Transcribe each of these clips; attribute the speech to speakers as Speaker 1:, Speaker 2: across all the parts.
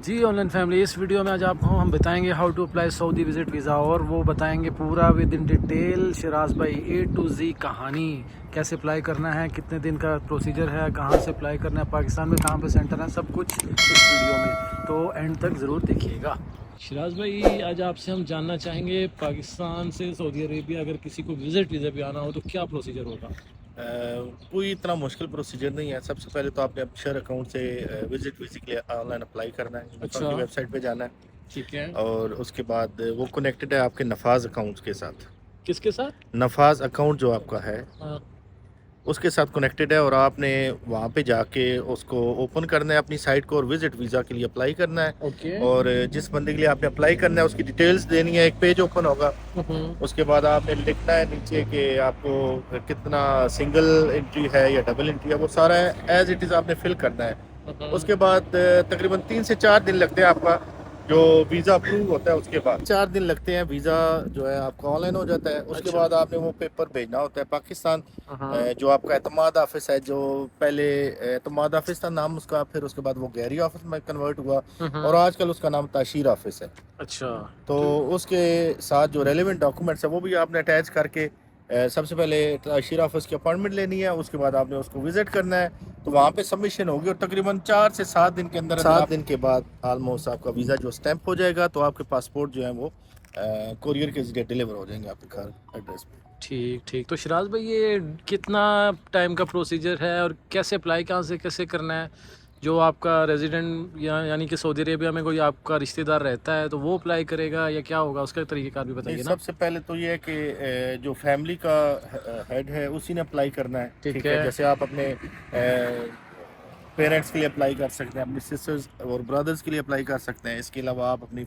Speaker 1: जी online family, इस video में आज आपको हम बताएंगे how to apply Saudi visit visa, और वो बताएंगे पूरा विद इन डिटेल। शिराज भाई A to Z कहानी, कैसे अप्लाई करना है, कितने दिन का प्रोसीजर है, कहाँ से अप्लाई करना है, पाकिस्तान में कहाँ पे सेंटर है, सब कुछ इस वीडियो में, तो एंड तक ज़रूर देखिएगा। शिराज भाई, आज आपसे हम जानना चाहेंगे पाकिस्तान से सऊदी अरेबिया अगर किसी को विज़िट वीज़ा पे आना हो तो क्या प्रोसीजर होगा?
Speaker 2: कोई इतना मुश्किल प्रोसीजर नहीं है। सबसे पहले तो आपने अपशर अकाउंट से विजिट वीज़ा के लिए ऑनलाइन अप्लाई करना है।
Speaker 1: अच्छा,
Speaker 2: की वेबसाइट पे जाना है
Speaker 1: ठीक है।
Speaker 2: और उसके बाद वो कनेक्टेड है आपके नफाज अकाउंट के साथ।
Speaker 1: किसके साथ?
Speaker 2: नफाज अकाउंट जो आपका है
Speaker 1: हाँ,
Speaker 2: उसके साथ कनेक्टेड है और आपने वहाँ पे जाके उसको ओपन करना है अपनी साइट को और विजिट वीज़ा के लिए अप्लाई करना है।
Speaker 1: ओके।
Speaker 2: और जिस बंदे के लिए आपने अप्लाई करना है उसकी डिटेल्स देनी है, एक पेज ओपन होगा। उसके बाद आपने लिखना है नीचे कि आपको कितना सिंगल एंट्री है या डबल एंट्री है, वो सारा एज इट इज़ आपने फिल करना है। उसके बाद तकरीबन 3 से 4 दिन लगते हैं आपका जो वीज़ा अप्रूव होता है। उसके बाद 4 दिन लगते हैं, वीज़ा जो है आपका ऑनलाइन हो जाता है। उसके
Speaker 1: अच्छा।
Speaker 2: बाद आपने वो पेपर भेजना होता है पाकिस्तान।
Speaker 1: हाँ।
Speaker 2: जो आपका एतमाद ऑफिस है, जो पहले एतमाद ऑफिस था नाम उसका, फिर उसके बाद वो गैरी ऑफिस में कन्वर्ट हुआ और आजकल उसका नाम ताशीर ऑफिस है।
Speaker 1: अच्छा।
Speaker 2: तो उसके साथ जो रेलेवेंट डॉक्यूमेंट्स है वो भी आपने अटैच करके सबसे पहले ताशीर ऑफिस की अपॉइंटमेंट लेनी है। उसके बाद आपने उसको विजिट करना है, तो वहाँ पे सबमिशन होगी और तकरीबन 4 से 7 दिन के अंदर 7 दिन के बाद ऑलमोस्ट आपका वीज़ा जो स्टैंप हो जाएगा, तो आपके पासपोर्ट जो है वो कोरियर के जरिए डिलीवर हो जाएंगे आपके घर एड्रेस पे।
Speaker 1: ठीक ठीक। तो शिराज भाई, ये कितना टाइम का प्रोसीजर है और कैसे अप्लाई कहाँ से कैसे करना है? जो आपका रेजिडेंट या यानी कि सऊदी अरेबिया में कोई आपका रिश्तेदार रहता है तो वो अप्लाई करेगा या क्या होगा, उसका तरीक़ेकार भी बताइए ना।
Speaker 2: सबसे पहले तो ये है कि जो फैमिली का हेड है उसी ने अप्लाई करना है।
Speaker 1: ठीक
Speaker 2: ठीक है,
Speaker 1: है।
Speaker 2: जैसे आप अपने पेरेंट्स के लिए अप्लाई कर सकते हैं, अपनी सिस्टर्स और ब्रदर्स के लिए अप्लाई कर सकते हैं। इसके अलावा आप अपनी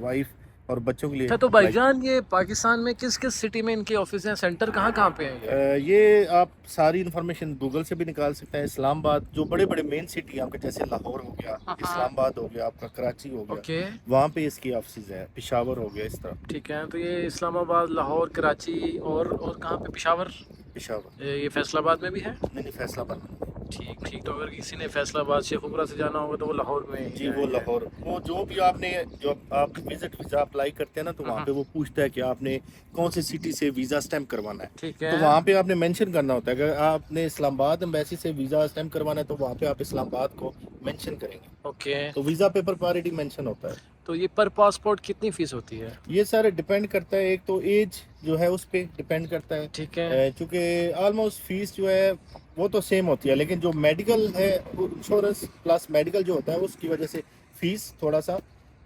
Speaker 2: वाइफ और बच्चों के लिए
Speaker 1: अच्छा, तो
Speaker 2: अप्लाई।
Speaker 1: भाईजान ये पाकिस्तान में किस किस सिटी में इनके ऑफिस हैं, सेंटर कहाँ कहाँ पे हैं ये?
Speaker 2: ये आप सारी इन्फॉर्मेशन गूगल से भी निकाल सकते हैं। इस्लामाबाद, जो बड़े बड़े मेन सिटी आपके जैसे लाहौर हो गया,
Speaker 1: हाँ।
Speaker 2: इस्लामाबाद हो गया, आपका कराची हो गया,
Speaker 1: ओके।
Speaker 2: वहाँ पे इसकी ऑफिस है। पेशावर हो गया, इस तरह।
Speaker 1: ठीक है, तो ये इस्लामाबाद, लाहौर, कराची और कहाँ पे? पेशावर?
Speaker 2: पेशावर
Speaker 1: ये फैसलाबाद में भी है?
Speaker 2: नहीं, नहीं, फैसलाबाद में।
Speaker 1: ठीक ठीक। तो अगर किसी ने फैसलाबाद शेखुपुरा से जाना होगा तो वो लाहौर में ही
Speaker 2: जी, वो
Speaker 1: जाएंगे।
Speaker 2: लाहौर, वो जो भी आपने जो आप विजिट वीज़ा अप्लाई करते हैं ना, तो वहाँ पे वो पूछता है कि आपने कौन सी सिटी से वीज़ा स्टैम्प करवाना है।
Speaker 1: ठीक
Speaker 2: तो
Speaker 1: है।
Speaker 2: वहाँ पे आपने मेंशन करना होता है। अगर आपने इस्लामाबाद एम्बेसी से वीज़ा स्टैम्प करवाना है तो वहाँ पे आप इस्लामाबाद को मेंशन करेंगे,
Speaker 1: ओके।
Speaker 2: तो वीज़ा पेपर पर ऑलरेडी मेंशन होता है।
Speaker 1: तो ये पर पासपोर्ट कितनी फीस होती है?
Speaker 2: ये सारे डिपेंड करता है, एक तो एज जो है उस पर डिपेंड करता है।
Speaker 1: ठीक है।
Speaker 2: चूँकि ऑलमोस्ट फीस जो है वो तो सेम होती है, लेकिन जो मेडिकल है, इंश्योरेंस प्लस मेडिकल जो होता है उसकी वजह से फीस थोड़ा सा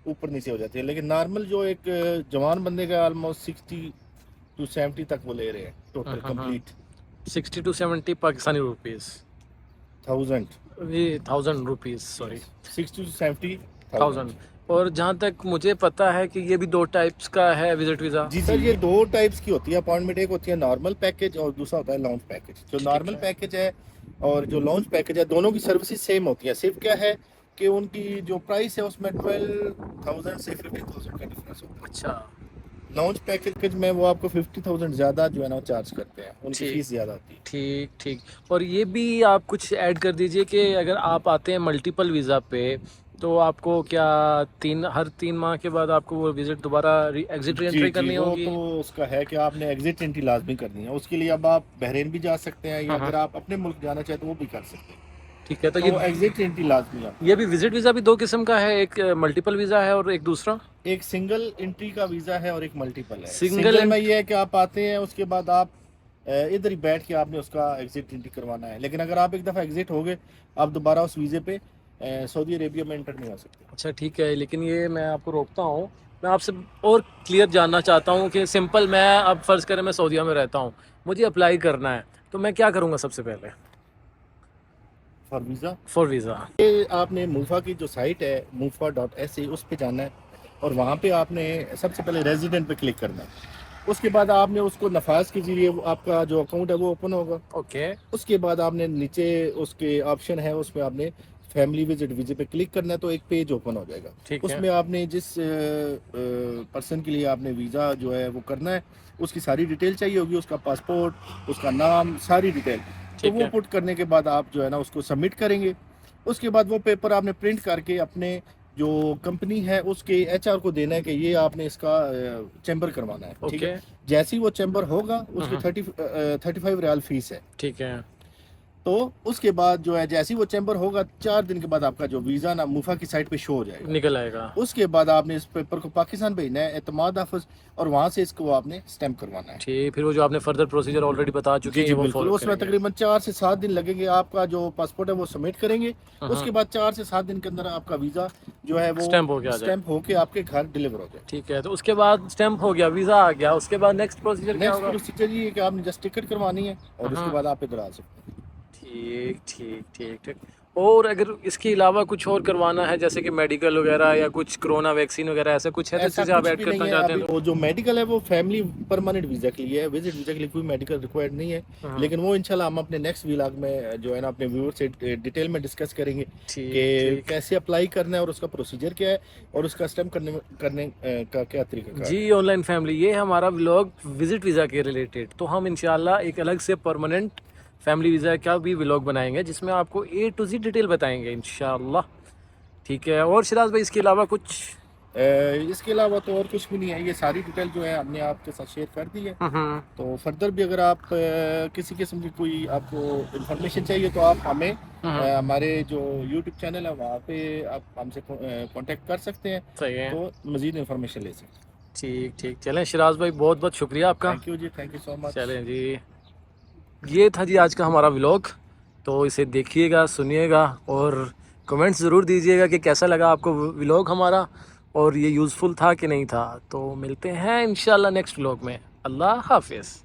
Speaker 2: ऊपर नीचे हो जाती है। लेकिन नॉर्मल जो एक जवान बंदे का ऑलमोस्ट 60 to 70 तक वो ले रहे हैं total complete.
Speaker 1: 60 to 70 Pakistani rupees?
Speaker 2: 1000।
Speaker 1: ये 1000 रुपीज़, सॉरी।
Speaker 2: 60 to 70,000।
Speaker 1: 1000। और जहाँ तक मुझे पता है कि ये भी दो टाइप्स का है विजिट वीज़ा।
Speaker 2: जी सर, ये दो टाइप्स की होती है अपॉइंटमेंट। एक होती है नॉर्मल पैकेज और दूसरा होता है लॉन्च पैकेज। जो
Speaker 1: ठीक
Speaker 2: नॉर्मल
Speaker 1: है।
Speaker 2: पैकेज है और जो लॉन्च पैकेज है, दोनों की सर्विसेज सेम होती है। सिर्फ क्या है कि उनकी जो प्राइस है उसमें 12,000 से 15,000 का डिफरेंस होता है।
Speaker 1: अच्छा।
Speaker 2: लॉन्च पैकेज में वो आपको 50,000 ज़्यादा जो है ना चार्ज करते हैं, उनकी
Speaker 1: ठीक
Speaker 2: फीस ज़्यादा होती है।
Speaker 1: ठीक ठीक। और ये भी आप कुछ ऐड कर दीजिए कि अगर आप आते हैं मल्टीपल वीज़ा पे तो आपको क्या हर 3 माह के बाद आपको वो विजिट दोबारा एग्जिट री
Speaker 2: जी
Speaker 1: एंट्री
Speaker 2: जी,
Speaker 1: करनी
Speaker 2: वो
Speaker 1: होगी?
Speaker 2: तो उसका है कि आपने एग्जिट एंट्री लाजमी करनी है। उसके लिए अब आप बहरीन भी जा सकते हैं, या
Speaker 1: हाँ।
Speaker 2: अगर आप अपने मुल्क जाना चाहते हैं वो भी कर सकते हैं।
Speaker 1: ठीक है, तो
Speaker 2: तो एग्जिट एंट्री लाजमी है।
Speaker 1: ये भी विजिट वीज़ा भी दो किस्म का है, एक मल्टीपल वीज़ा है और एक दूसरा
Speaker 2: एक सिंगल एंट्री का वीज़ा है और एक मल्टीपल है।
Speaker 1: सिंगल
Speaker 2: सिंगल में ये है कि आप आते हैं, उसके बाद आप इधर ही बैठ के आपने उसका एग्जिट एंट्री करवाना है। लेकिन अगर आप एक दफ़ा एग्जिट हो गए, आप दोबारा उस वीज़े पे सऊदी अरेबिया में एंटर नहीं हो सकते।
Speaker 1: अच्छा ठीक है, लेकिन ये मैं आपको रोकता हूँ। मैं आपसे और क्लियर जानना चाहता हूँ कि सिंपल, मैं अब फ़र्ज़ करें मैं सऊदीया में रहता हूँ, मुझे अप्लाई करना है, तो मैं क्या करूँगा सबसे पहले
Speaker 2: फॉर वीज़ा,
Speaker 1: फॉर वीज़ा?
Speaker 2: ये आपने मूफा की जो साइट है mufa.sa, उस पे जाना है और वहाँ पे आपने सबसे पहले रेजिडेंट पे क्लिक करना है। उसके बाद आपने उसको नफाज के जरिए आपका जो अकाउंट है वो ओपन होगा।
Speaker 1: ओके।
Speaker 2: उसके बाद आपने नीचे उसके ऑप्शन है, उसमें आपने फैमिली विजिट वीज़े पे क्लिक करना है, तो एक पेज ओपन हो जाएगा।
Speaker 1: ठीक है।
Speaker 2: उसमें आपने जिस पर्सन के लिए आपने वीज़ा जो है वो करना है उसकी सारी डिटेल चाहिए होगी, उसका पासपोर्ट, उसका नाम, सारी डिटेल। तो
Speaker 1: ठीक
Speaker 2: वो
Speaker 1: है।
Speaker 2: पुट करने के बाद आप जो है ना उसको सबमिट करेंगे। उसके बाद वो पेपर आपने प्रिंट करके अपने जो कंपनी है उसके एचआर को देना है कि ये आपने इसका चैम्बर करवाना है, ठीक है। जैसे ही वो चैम्बर होगा उसकी 35 रियाल फीस है,
Speaker 1: ठीक है।
Speaker 2: तो उसके बाद जो है जैसे ही वो चैम्बर होगा 4 दिन के बाद आपका जो वीज़ा ना मुफा की साइट पे शो हो जाएगा,
Speaker 1: निकल आएगा।
Speaker 2: उसके बाद आपने इस पेपर को पाकिस्तान भेजना है एतमाद ऑफिस, और वहाँ से इसको आपने स्टैम्प करवाना है।
Speaker 1: ठीक, फिर वो जो आपने फर्दर प्रोसीजर ऑलरेडी बता चुके हैं वो
Speaker 2: बिल्कुल,
Speaker 1: फॉलो
Speaker 2: उसमें तकरीबन 4 से 7 दिन लगेंगे। आपका जो पासपोर्ट है वो सबमिट करेंगे,
Speaker 1: हाँ।
Speaker 2: उसके बाद 4 से 7 दिन के अंदर आपका वीज़ा जो है वो स्टैम्प होके आपके घर डिलीवर हो जाए।
Speaker 1: ठीक है, तो उसके बाद स्टैम्प हो गया, वीज़ा आ गया, उसके बाद नेक्स्ट प्रोसीजर क्या होगा?
Speaker 2: नेक्स्ट प्रोसीजर ये है कि आपने जस्ट टिकट करवानी है और उसके बाद आप इधर आ सकते हैं।
Speaker 1: ठीक ठीक ठीक ठीक। और अगर इसके अलावा कुछ और करवाना है जैसे कि मेडिकल वगैरह या कुछ कोरोना वैक्सीन वगैरह ऐसा कुछ है तो
Speaker 2: ऐसा
Speaker 1: चीज़ें आप
Speaker 2: कुछ
Speaker 1: ऐड
Speaker 2: भी
Speaker 1: करना
Speaker 2: नहीं है
Speaker 1: चाहते हैं
Speaker 2: अभी।
Speaker 1: तो?
Speaker 2: वो जो मेडिकल है वो फैमिली परमानेंट वीज़ा के लिए है, विजिट वीज़ा के लिए कोई मेडिकल रिक्वायर्ड नहीं है। लेकिन वो इंशाल्लाह हम अपने नेक्स्ट व्लॉग में जो है ना अपने व्यूअर से डिटेल में डिस्कस करेंगे कि कैसे अप्लाई करना है और उसका प्रोसीजर क्या है और उसका स्टैम्प करने का क्या तरीका
Speaker 1: जी। ऑनलाइन फैमिली, ये हमारा व्लॉग विजिट वीज़ा के रिलेटेड, तो हम इंशाल्लाह एक अलग से परमानेंट फैमिली वीज़ा का भी व्लॉग बनाएंगे जिसमें आपको A to Z डिटेल बताएंगे इंशाल्लाह। ठीक है। और शिराज भाई इसके अलावा कुछ?
Speaker 2: इसके अलावा तो और कुछ भी नहीं है, ये सारी डिटेल जो है हमने आपके साथ शेयर कर दी है। तो फर्दर भी अगर आप किसी किस्म की कोई आपको इंफॉर्मेशन चाहिए तो आप हमें हमारे जो यूट्यूब चैनल है वहाँ पे आप हमसे कांटेक्ट कर सकते हैं।
Speaker 1: सही है,
Speaker 2: तो मज़ीद इंफॉर्मेशन ले सकते हैं।
Speaker 1: ठीक ठीक। चलें शिराज भाई, बहुत बहुत शुक्रिया आपका।
Speaker 2: थैंक यू जी, थैंक यू सो मच।
Speaker 1: चलें जी, ये था जी आज का हमारा व्लॉग। तो इसे देखिएगा, सुनिएगा और कमेंट्स ज़रूर दीजिएगा कि कैसा लगा आपको व्लॉग हमारा और ये यूज़फुल था कि नहीं था। तो मिलते हैं इंशाल्लाह नेक्स्ट व्लॉग में। अल्लाह हाफिज़।